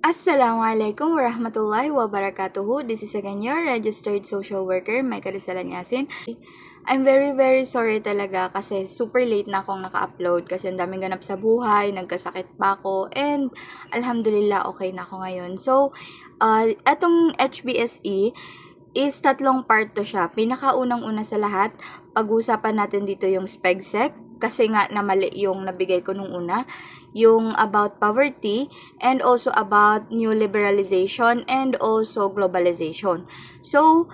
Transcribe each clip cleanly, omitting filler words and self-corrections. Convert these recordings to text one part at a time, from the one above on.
Assalamualaikum warahmatullahi wabarakatuh. This is again your registered social worker, Micah Rizalan Yasin. I'm very sorry talaga kasi super late na akong naka-upload kasi ang daming ganap sa buhay, nagkasakit pa ako, and alhamdulillah okay na ako ngayon. So, etong HBSE is tatlong part to siya. Pinakaunang-una sa lahat, pag-usapan natin dito yung SPEGSEC kasi nga na mali yung nabigay ko nung una, yung about poverty, and also about new liberalization, and also globalization. So,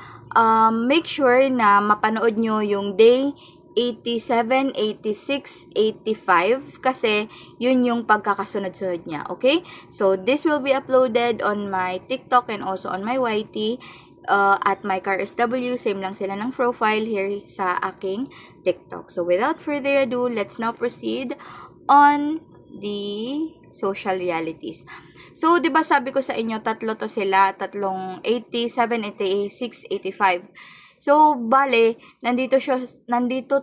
make sure na mapanood nyo yung day 87, 86, 85 kasi yun yung pagkakasunod-sunod niya, okay? So, this will be uploaded on my TikTok and also on my YT at my SW. Same lang sila ng profile here sa aking TikTok. So, without further ado, let's now proceed on the social realities. So, 'di ba sabi ko sa inyo tatlo to sila, tatlong 87, 86, 85. So, bale, nandito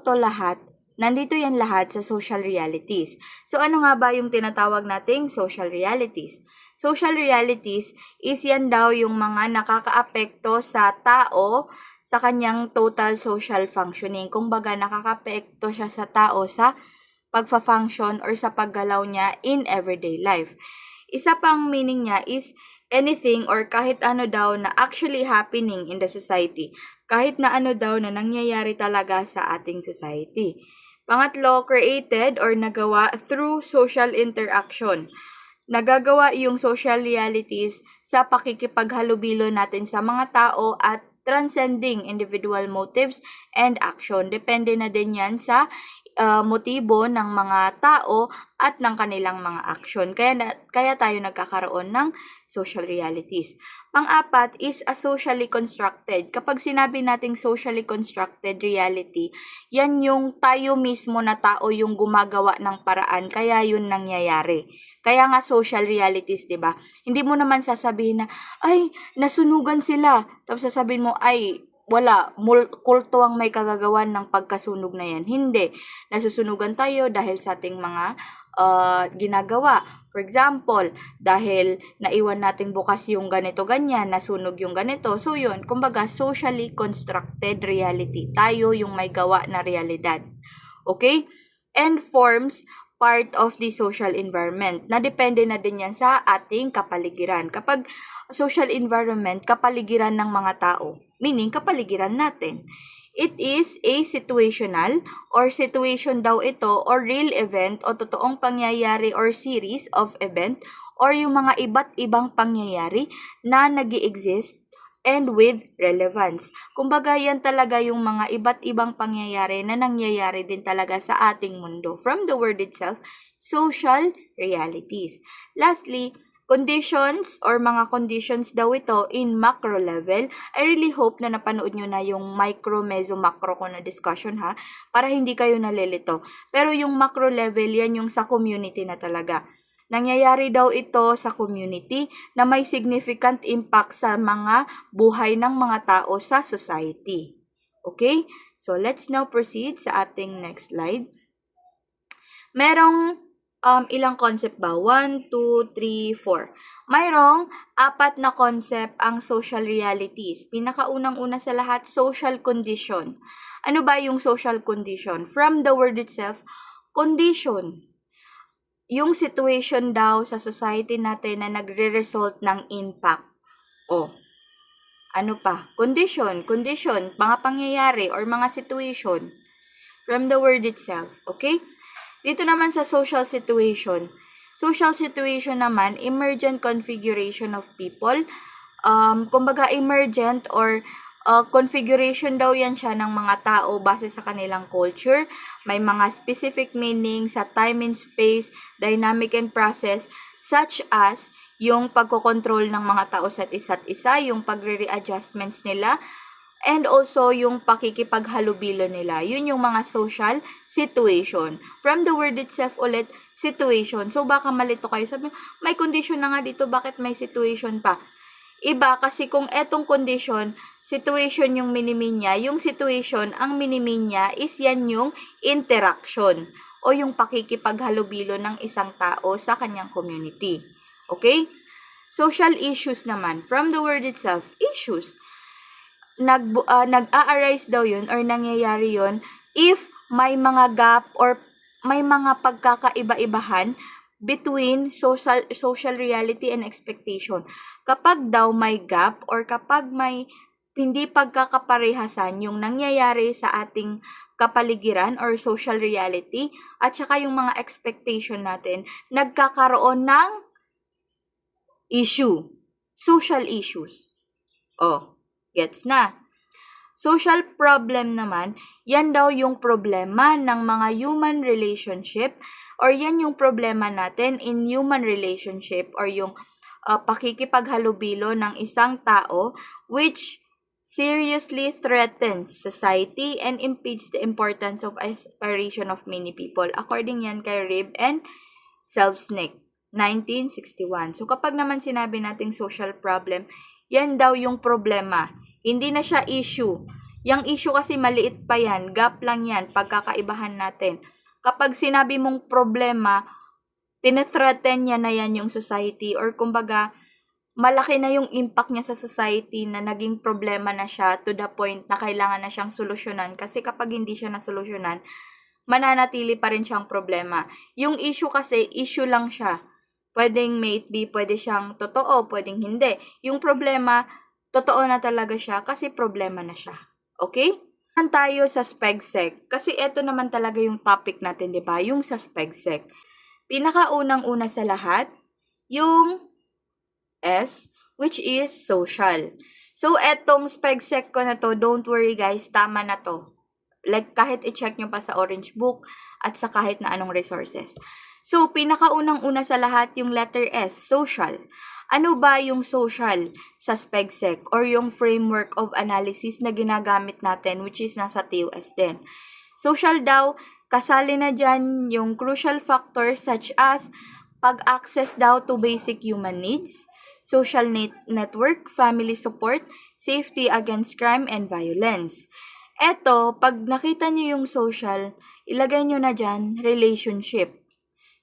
to lahat. Nandito yan lahat sa social realities. So, ano nga ba yung tinatawag nating social realities? Social realities is yan daw yung mga nakakaapekto sa tao sa kanyang total social functioning. Kung baga, nakakaapekto siya sa tao sa pagfa-function or sa paggalaw niya in everyday life. Isa pang meaning niya is anything or kahit ano daw na actually happening in the society. Kahit na ano daw na nangyayari talaga sa ating society. Pangatlo, created or nagawa through social interaction. Nagagawa yung social realities sa pakikipaghalubilo natin sa mga tao at transcending individual motives and action. Depende na din yan sa motibo ng mga tao at ng kanilang mga action. Kaya tayo nagkakaroon ng social realities. Pang-apat is a socially constructed. Kapag sinabi nating socially constructed reality, yan yung tayo mismo na tao yung gumagawa ng paraan, kaya yun nangyayari. Kaya nga social realities, 'di ba? Hindi mo naman sasabihin na, ay, nasunugan sila. Tapos sasabihin mo, ay, wala, kulto ang may kagagawan ng pagkasunog na yan. Hindi. Nasusunugan tayo dahil sa ating mga ginagawa. For example, dahil naiwan nating bukas yung ganito-ganyan, nasunog yung ganito. So yun, kumbaga socially constructed reality. Tayo yung may gawa na realidad. Okay? And forms part of the social environment. Na depende na din yan sa ating kapaligiran. Kapag social environment, kapaligiran ng mga tao, meaning kapaligiran natin. It is a situational or situation daw ito or real event o totoong pangyayari or series of event or yung mga iba't ibang pangyayari na nag-i-exist and with relevance. Kumbaga yan talaga yung mga iba't ibang pangyayari na nangyayari din talaga sa ating mundo. From the word itself, social realities. Lastly, conditions or mga conditions daw ito in macro level. I really hope na napanood nyo na yung micro, meso, macro ko na discussion ha, para hindi kayo nalilito. Pero yung macro level, yan yung sa community na talaga. Nangyayari daw ito sa community na may significant impact sa mga buhay ng mga tao sa society. Okay? So, let's now proceed sa ating next slide. Merong ilang concept ba? 1, 2, 3, 4. Mayroong 4 na concept ang social realities. Pinakaunang-una sa lahat, social condition. Ano ba yung social condition? From the word itself, condition. Yung situation daw sa society natin na nagre-result ng impact. Ano pa? Condition, mga pangyayari or mga situation. From the word itself, okay? Dito naman sa social situation. Social situation naman, emergent configuration of people. Kumbaga emergent or configuration daw yan siya ng mga tao base sa kanilang culture. May mga specific meaning sa time and space, dynamic and process, such as yung pagkocontrol ng mga tao sa isa't isa, yung pagre-readjustments nila, and also yung pakikipaghalubilo nila. Yun yung mga social situation. From the word itself ulit, situation. So baka malito kayo, sabi, may condition na nga dito, bakit may situation pa? Iba kasi kung etong condition, situation yung minimin niya, yung situation, ang minimin niya is yan yung interaction o yung pakikipaghalubilo ng isang tao sa kanyang community. Okay? Social issues naman, from the word itself, issues. Nag-a-arise daw yun or nangyayari yun if may mga gap or may mga pagkakaiba-ibahan between social reality and expectation. Kapag daw may gap or kapag may hindi pagkakaparehasan yung nangyayari sa ating kapaligiran or social reality at saka yung mga expectation natin, nagkakaroon ng issue. Social issues. Oh, gets na. Social problem naman, yan daw yung problema ng mga human relationship or yan yung problema natin in human relationship or yung pakikipaghalubilo ng isang tao which seriously threatens society and impedes the importance of aspiration of many people. According yan kay Rib and Selznick, 1961. So kapag naman sinabi nating social problem, yan daw yung problema. Hindi na siya issue. Yang issue kasi maliit pa yan, gap lang yan, pagkakaibahan natin. Kapag sinabi mong problema, tinethreaten niya na yan yung society or kumbaga, malaki na yung impact niya sa society na naging problema na siya to the point na kailangan na siyang solusyonan. Kasi kapag hindi siya nasolusyonan, mananatili pa rin siyang problema. Yung issue kasi, issue lang siya. Pwedeng may it be, pwede siyang totoo, pwedeng hindi. Yung problema, totoo na talaga siya kasi problema na siya. Okay? Naman tayo sa SPEGSEC. Kasi ito naman talaga yung topic natin, di ba? Yung sa SPEGSEC. Pinakaunang-una sa lahat, yung S, which is social. So, etong SPEGSEC ko na to, don't worry guys, tama na to. Like, kahit i-check nyo pa sa Orange Book at sa kahit na anong resources. So, pinakaunang-una sa lahat, yung letter S, social. Ano ba yung social sa SPEGSEC or yung framework of analysis na ginagamit natin which is nasa TUS din? Social daw, kasali na dyan yung crucial factors such as pag-access daw to basic human needs, social network, family support, safety against crime and violence. Eto, pag nakita nyo yung social, ilagay nyo na dyan, relationship.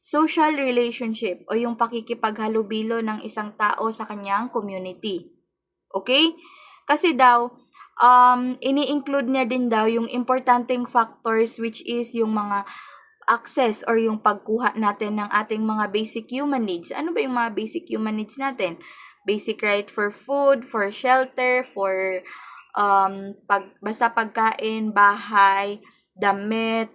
Social relationship o yung pakikipaghalubilo ng isang tao sa kanyang community. Okay? Kasi daw, ini-include niya din daw yung importanteng factors which is yung mga access or yung pagkuha natin ng ating mga basic human needs. Ano ba yung mga basic human needs natin? Basic right for food, for shelter, for basta pagkain, bahay, damit,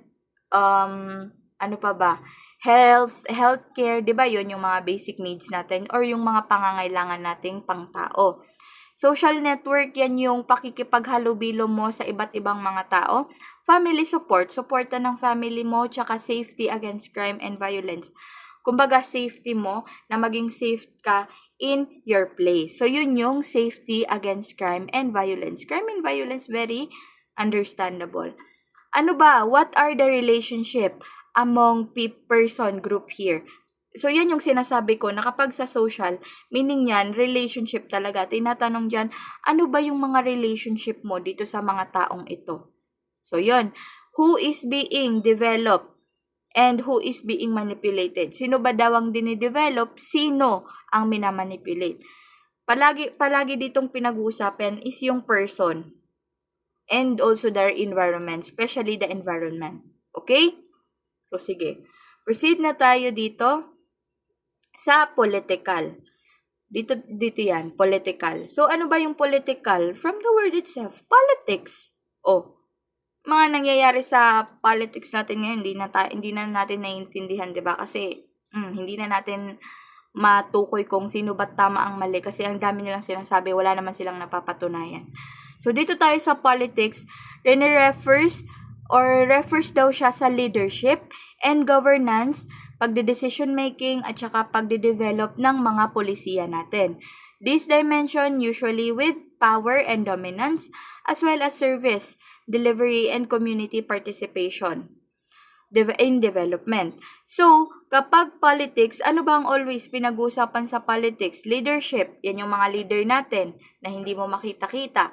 ano pa ba? Healthcare, 'di ba? 'Yun yung mga basic needs natin or yung mga pangangailangan nating pangtao. Social network, yan yung pakikipaghalubilo mo sa iba't ibang mga tao. Family support, suporta ng family mo, tsaka safety against crime and violence. Kumbaga, safety mo na maging safe ka in your place. So, yun yung safety against crime and violence. Crime and violence, very understandable. Ano ba? What are the relationship among person group here? So, yan yung sinasabi ko na kapag sa social, meaning yan, relationship talaga. Tinatanong dyan, ano ba yung mga relationship mo dito sa mga taong ito? So, yun. Who is being developed and who is being manipulated? Sino ba daw ang dinidevelop? Sino ang minamanipulate? Palagi ditong pinag-uusapan is yung person and also their environment, especially the environment. Okay? So, sige. Proceed na tayo dito sa political. Dito yan, political. So, ano ba yung political? From the word itself, politics. Oh, mga nangyayari sa politics natin ngayon, hindi na natin naiintindihan, 'di ba? Kasi hindi na natin matukoy kung sino ba tama ang mali kasi ang dami nilang sinasabi, wala naman silang napapatunayan. So, dito tayo sa politics, refers daw siya sa leadership and governance, pagde-decision making at saka pagde-develop ng mga polisiya natin. This dimension usually with power and dominance as well as service, delivery, and community participation in development. So, kapag politics, ano ba ang always pinag-uusapan sa politics? Leadership, yan yung mga leader natin na hindi mo makita-kita.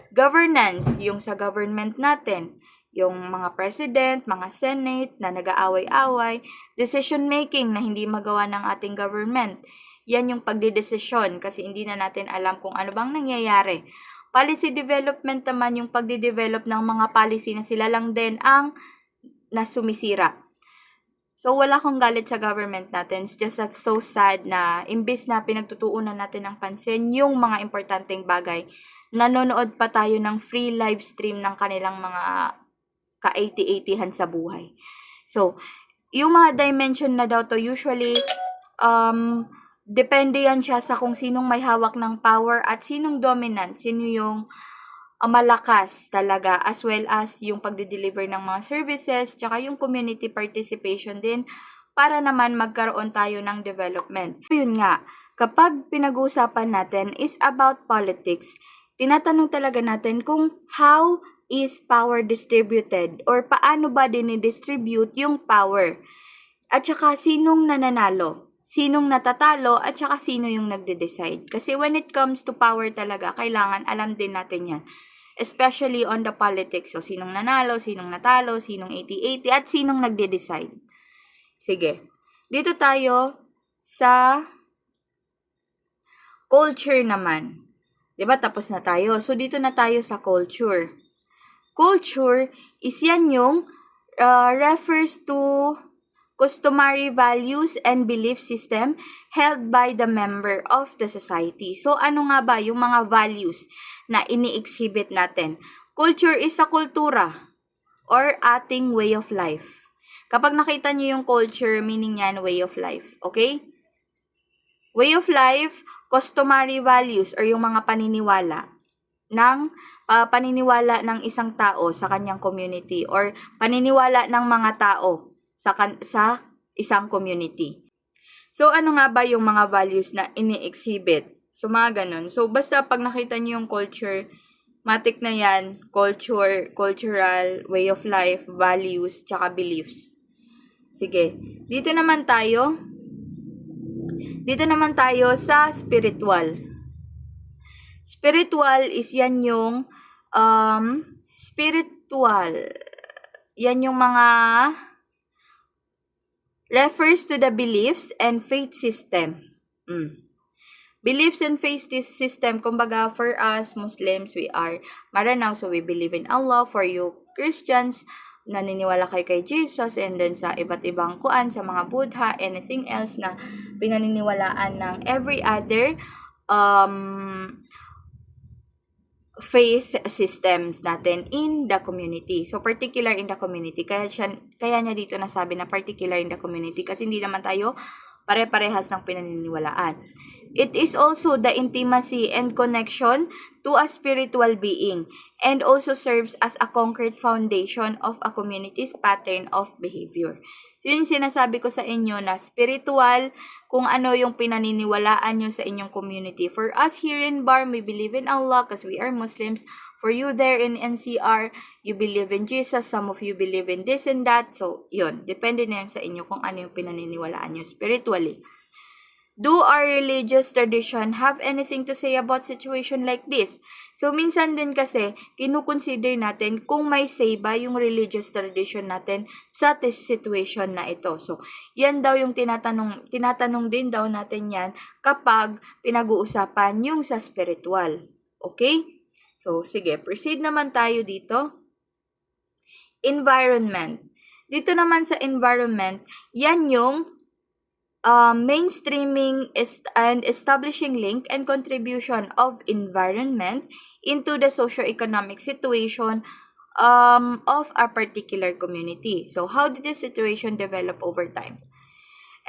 Governance, yung sa government natin. Yung mga president, mga senate na nag-aaway-away, decision making na hindi magawa ng ating government, yan yung pagdidesisyon kasi hindi na natin alam kung ano bang nangyayari. Policy development naman yung pagdidevelop ng mga policy na sila lang din ang nasumisira. So, wala akong galit sa government natin. It's just that's so sad na imbis na pinagtutuunan natin ng pansin yung mga importanteng bagay, nanonood pa tayo ng free live stream ng kanilang mga ka-80-80han sa buhay. So, yung mga dimension na daw to, usually, depende yan siya sa kung sinong may hawak ng power at sinong dominant, sino yung malakas talaga, as well as yung pagde-deliver ng mga services, tsaka yung community participation din para naman magkaroon tayo ng development. Yun nga, kapag pinag-uusapan natin is about politics, tinatanong talaga natin kung how is power distributed or paano ba dinidistribute yung power. At saka sinong nananalo, sinong natatalo, at saka sino yung nagde-decide. Kasi when it comes to power talaga, kailangan alam din natin yan. Especially on the politics. So, sinong nanalo, sinong natalo, sinong 80-80, at sinong nagde-decide. Sige. Dito tayo sa culture naman. Diba? Tapos na tayo. So, dito na tayo sa culture. Culture is yan yung refers to customary values and belief system held by the member of the society. So, ano nga ba yung mga values na ini-exhibit natin? Culture is a kultura or ating way of life. Kapag nakita niyo yung culture, meaning yan, way of life. Okay? Way of life, customary values or yung mga paniniwala ng isang tao sa kanyang community or paniniwala ng mga tao sa isang community. So, ano nga ba yung mga values na ini-exhibit? So, mga ganun. So, basta pag nakita niyo yung culture, matik na yan, culture, cultural, way of life, values, tsaka beliefs. Sige. Dito naman tayo sa spiritual. Spiritual is yan yung, yan yung mga refers to the beliefs and faith system. Beliefs and faith system, kumbaga for us Muslims, we are Maranaw, so we believe in Allah. For you Christians, naniniwala kayo kay Jesus, and then sa iba't ibang kuan, sa mga Buddha, anything else na pinaniniwalaan ng every other faith systems natin in the community. So, particular in the community. Kaya niya dito nasabi na particular in the community kasi hindi naman tayo pare-parehas ng pinaniniwalaan. It is also the intimacy and connection to a spiritual being and also serves as a concrete foundation of a community's pattern of behavior. Yun yung sinasabi ko sa inyo na spiritual, kung ano yung pinaniniwalaan nyo sa inyong community. For us here in Bar, we believe in Allah because we are Muslims. For you there in NCR, you believe in Jesus. Some of you believe in this and that. So, yun. Depende na yun sa inyo kung ano yung pinaniniwalaan nyo spiritually. Do our religious tradition have anything to say about situation like this? So, minsan din kasi, kinukonsider natin kung may say ba yung religious tradition natin sa situation na ito. So, yan daw yung tinatanong din daw natin yan kapag pinag-uusapan yung sa spiritual. Okay? So, sige, proceed naman tayo dito. Environment. Dito naman sa environment, yan yung mainstreaming and establishing link and contribution of environment into the socio-economic situation of a particular community. So, how did this situation develop over time?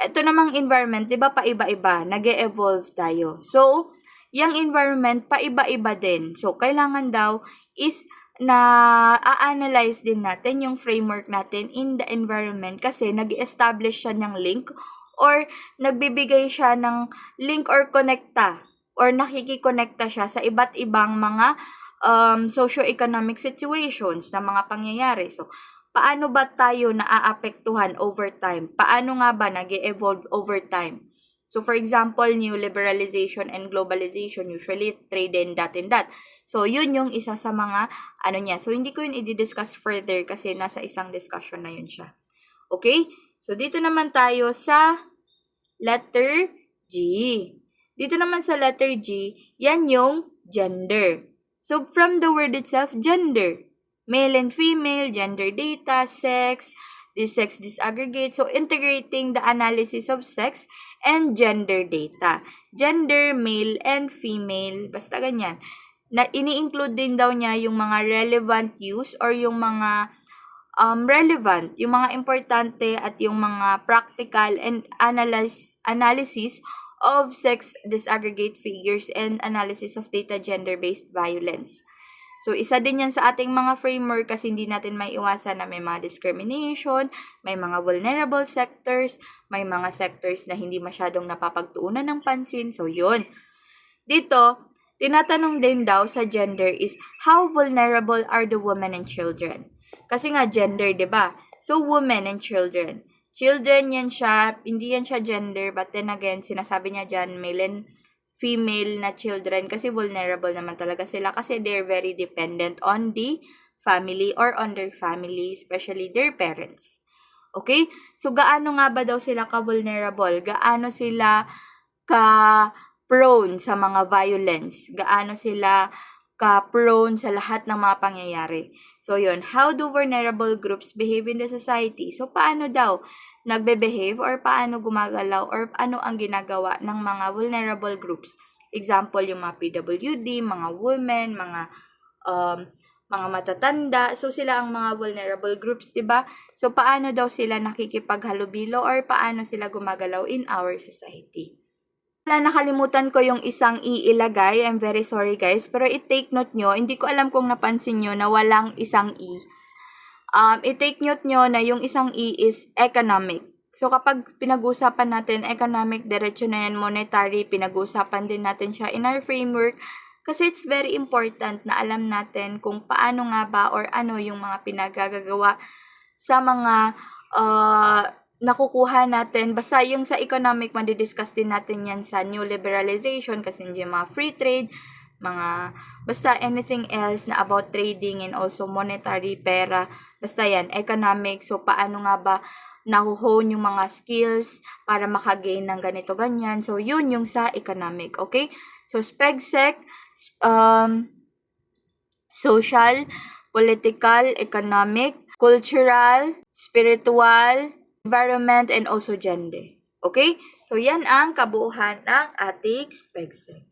Ito namang environment, di ba, paiba-iba, nag-e-evolve tayo. So, yung environment, paiba-iba din. So, kailangan daw is na a-analyze din natin yung framework natin in the environment kasi nag-establish siya ng link or nagbibigay siya ng link or connecta or nakikikonekta siya sa iba't ibang mga socio-economic situations na mga pangyayari. So, paano ba tayo naaapektuhan over time? Paano nga ba nag-evolve over time? So, for example, new liberalization and globalization, usually trade and that. So, yun yung isa sa mga niya. So, hindi ko yun i-discuss further kasi nasa isang discussion na yun siya. Okay? So, dito naman tayo sa letter Dito naman sa letter G, yan yung gender. So, from the word itself, gender. Male and female, gender data, sex, sex disaggregate. So, integrating the analysis of sex and gender data. Gender, male and female, basta ganyan. Na ini-include din daw niya yung mga relevant use or yung mga relevant, yung mga importante at yung mga practical and analysis of sex disaggregate figures and analysis of data gender-based violence. So, isa din yan sa ating mga framework kasi hindi natin may iwasan na may mga discrimination, may mga vulnerable sectors, may mga sectors na hindi masyadong napapagtuunan ng pansin. So, yun. Dito, tinatanong din daw sa gender is, how vulnerable are the women and children? Kasi nga gender, 'di ba? So, women and children. Children yan siya, hindi yan siya gender, but then again, sinasabi niya dyan, male and female na children kasi vulnerable naman talaga sila kasi they're very dependent on the family or on their family, especially their parents. Okay? So, gaano nga ba daw sila ka-vulnerable? Gaano sila ka-prone sa mga violence? Gaano sila ka-prone sa lahat ng mga pangyayari? So, yun. How do vulnerable groups behave in the society? So, paano daw nagbe-behave or paano gumagalaw or ano ang ginagawa ng mga vulnerable groups? Example, yung mga PWD, mga women, mga matatanda. So, sila ang mga vulnerable groups, diba? So, paano daw sila nakikipaghalubilo or paano sila gumagalaw in our society? Nakalimutan ko yung isang ilagay. I'm very sorry guys. Pero i-take note nyo, hindi ko alam kung napansin nyo na walang isang E. I-take note nyo na yung isang E is economic. So kapag pinag-usapan natin economic, diretso na yan monetary, pinag-usapan din natin siya in our framework. Kasi it's very important na alam natin kung paano nga ba or ano yung mga pinagagagawa sa mga nakukuha natin. Basta yung sa economic, madidiscuss din natin yan sa new liberalization kasi yung mga free trade, basta anything else na about trading and also monetary, pera, basta yan, economic. So, paano nga ba nahuhone yung mga skills para makagain ng ganito, ganyan. So, yun yung sa economic, okay? So, SPEGSEC, social, political, economic, cultural, spiritual, environment, and also gender. Okay? So, yan ang kabuuhan ng ating SPEGSEC.